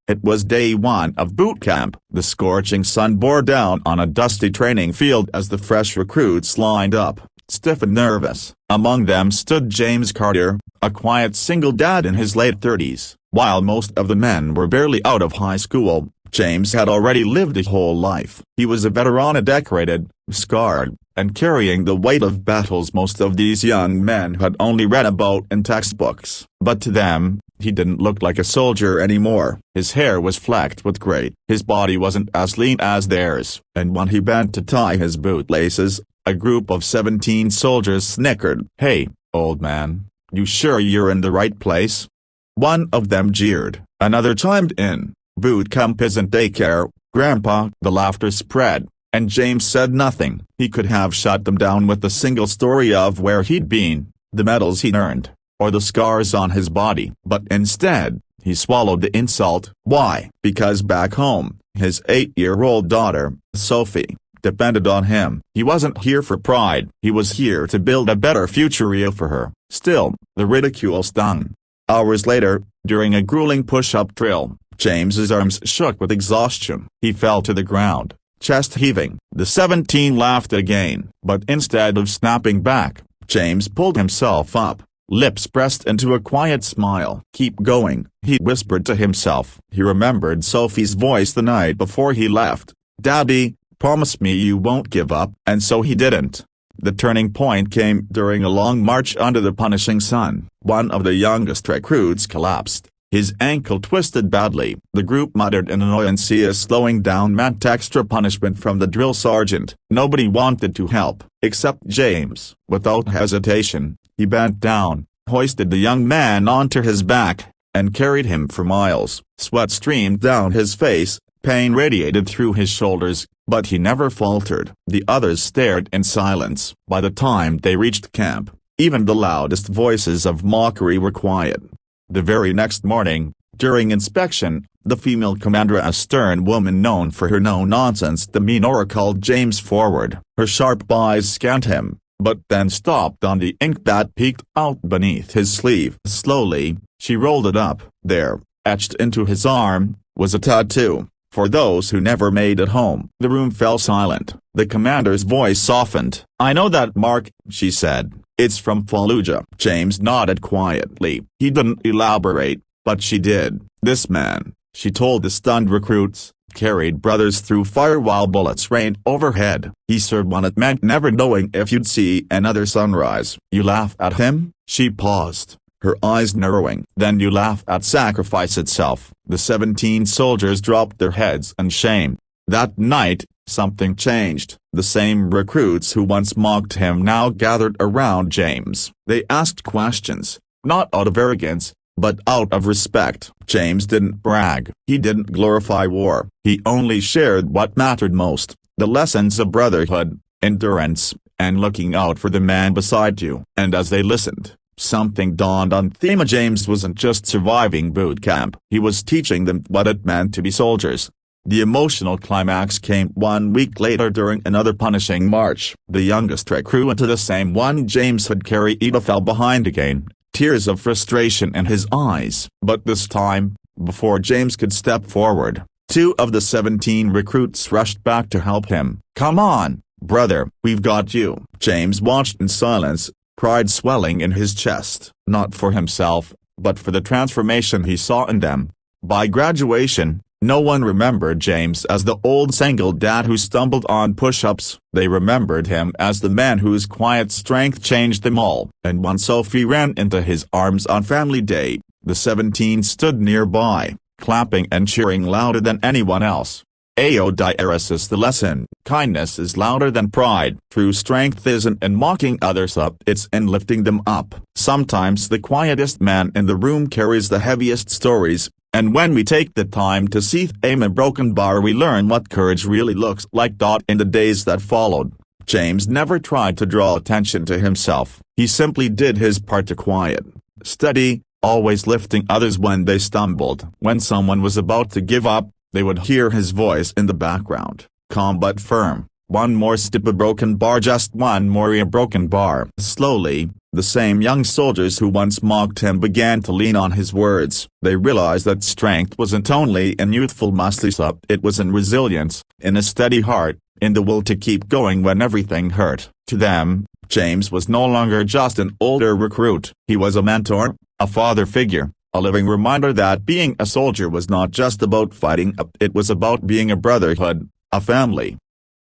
It was day one of boot camp. The scorching sun bore down on a dusty training field as the fresh recruits lined up, stiff and nervous. Among them stood James Carter, a quiet single dad in his late 30s. While most of the men were barely out of high school, James had already lived a whole life. He was a veteran, a decorated, scarred, and carrying the weight of battles most of these young men had only read about in textbooks. But to them, he didn't look like a soldier anymore. His hair was flecked with gray. His body wasn't as lean as theirs. And when he bent to tie his bootlaces, a group of 17 soldiers snickered. "Hey, old man, you sure you're in the right place?" One of them jeered. Another chimed in, "Boot camp isn't daycare, Grandpa." The laughter spread, and James said nothing. He could have shut them down with a single story of where he'd been, the medals he'd earned, or the scars on his body. But instead, he swallowed the insult. Why? Because back home, his 8-year-old daughter, Sophie, depended on him. He wasn't here for pride. He was here to build a better future for her. Still, the ridicule stung. Hours later, during a grueling push-up drill, James's arms shook with exhaustion. He fell to the ground, chest heaving. The 17 laughed again, but instead of snapping back, James pulled himself up, lips pressed into a quiet smile. "Keep going," he whispered to himself. He remembered Sophie's voice the night before he left. "Daddy, promise me you won't give up." And so he didn't. The turning point came during a long march under the punishing sun. One of the youngest recruits collapsed. His ankle twisted badly. The group muttered in annoyance as slowing down meant extra punishment from the drill sergeant. Nobody wanted to help, except James. Without hesitation, he bent down, hoisted the young man onto his back, and carried him for miles. Sweat streamed down his face, pain radiated through his shoulders, but he never faltered. The others stared in silence. By the time they reached camp, even the loudest voices of mockery were quiet. The very next morning, during inspection, the female commander, a stern woman known for her no-nonsense demeanor, called James forward. Her sharp eyes scanned him, but then stopped on the ink that peeked out beneath his sleeve. Slowly, she rolled it up. There, etched into his arm, was a tattoo. For those who never made it home. The room fell silent. The commander's voice softened. "I know that mark," she said. "It's from Fallujah." James nodded quietly. He didn't elaborate, but she did. "This man," she told the stunned recruits, "carried brothers through fire while bullets rained overhead. He served when it meant never knowing if you'd see another sunrise." "You laugh at him?" She paused, her eyes narrowing. "Then you laugh at sacrifice itself." The 17 soldiers dropped their heads in shame. That night, something changed. The same recruits who once mocked him now gathered around James. They asked questions, not out of arrogance, but out of respect. James didn't brag. He didn't glorify war. He only shared what mattered most, the lessons of brotherhood, endurance, and looking out for the man beside you. And as they listened, something dawned on them. James wasn't just surviving boot camp. He was teaching them what it meant to be soldiers. The emotional climax came 1 week later during another punishing march. The youngest recruit, the same one James had carried, fell behind again, tears of frustration in his eyes. But this time, before James could step forward, 2 of the 17 recruits rushed back to help him. "Come on, brother, we've got you." James watched in silence, pride swelling in his chest, not for himself, but for the transformation he saw in them. By graduation, no one remembered James as the old single dad who stumbled on push-ups. They remembered him as the man whose quiet strength changed them all. And when Sophie ran into his arms on family day, the 17 stood nearby, clapping and cheering louder than anyone else. Aodiris is the lesson. Kindness is louder than pride. True strength isn't in mocking others up, it's in lifting them up. Sometimes the quietest man in the room carries the heaviest stories, and when we take the time to see them a broken bar, we learn what courage really looks like. In the days that followed, James never tried to draw attention to himself. He simply did his part to quiet, steady, always lifting others when they stumbled. When someone was about to give up, they would hear his voice in the background, calm but firm. "One more step, a broken bar, just one more, a broken bar." Slowly, The same young soldiers who once mocked him began to lean on his words. They realized that strength wasn't only in youthful muscles, it was in resilience, in a steady heart, in the will to keep going when everything hurt. To them, James was no longer just an older recruit. He was a mentor, a father figure, a living reminder that being a soldier was not just about fighting, it was about being a brotherhood, a family.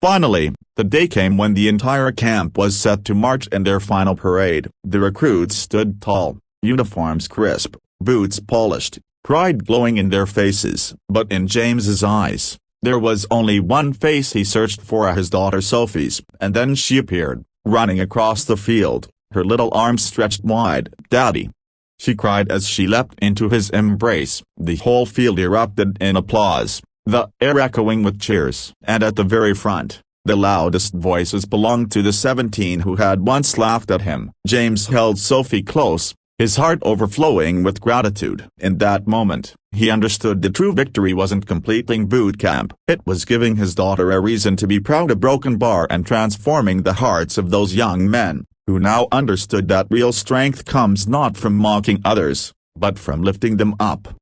Finally, the day came when the entire camp was set to march in their final parade. The recruits stood tall, uniforms crisp, boots polished, pride glowing in their faces. But in James's eyes, there was only one face he searched for: his daughter Sophie's. And then she appeared, running across the field, her little arms stretched wide. "Daddy!" she cried as she leapt into his embrace. The whole field erupted in applause, the air echoing with cheers. And at the very front, the loudest voices belonged to the 17 who had once laughed at him. James held Sophie close, his heart overflowing with gratitude. In that moment, he understood the true victory wasn't completing boot camp. It was giving his daughter a reason to be proud, a broken bar, and transforming the hearts of those young men, who now understood that real strength comes not from mocking others, but from lifting them up.